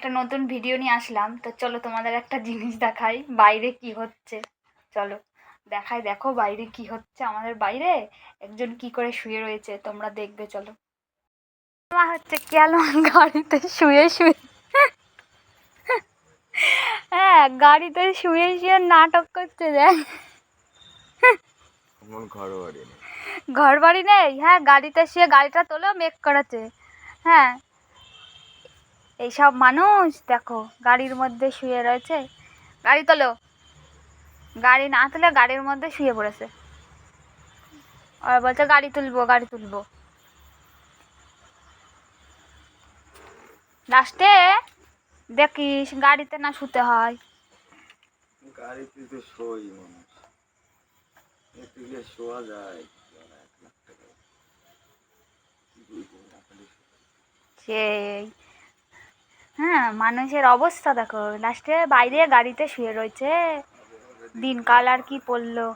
একটা নতুন ভিডিও নিয়ে আসলাম। তো চলো তোমাদের একটা জিনিস দেখাই, বাইরে কি হচ্ছে। চলো দেখাই, দেখো বাইরে কি হচ্ছে। আমাদের বাইরে একজন কি করে শুয়ে রয়েছে, তোমরা দেখবে। চলো। মা হচ্ছে কেন গাড়িতে শুয়ে শুয়ে, হ্যাঁ গাড়িতে শুয়ে শুয়ে নাটক করছে। দেখ, ঘর বাড়ি নেই। হ্যাঁ গাড়িতে শুয়ে গাড়িটা তোলো মেক করেছে। হ্যাঁ এইসব মানুষ দেখো গাড়ির মধ্যে শুয়ে রয়েছে। গাড়ি তোলো, গাড়ি না তুলে গাড়ির মধ্যে শুয়ে পড়েছে। আর বলছে গাড়ি তুলবো গাড়ি তুলবো। লাস্টে দেখিস গাড়িতে না শুতে হয়। গাড়িতে তো শোই মানুষ, এতে গিয়ে শোয়া যায়। সেই হ্যাঁ মানুষের অবস্থা দেখো, লাস্টে বাইরে গাড়িতে শুয়ে রয়েছে। দিনকাল আর কি পড়লো।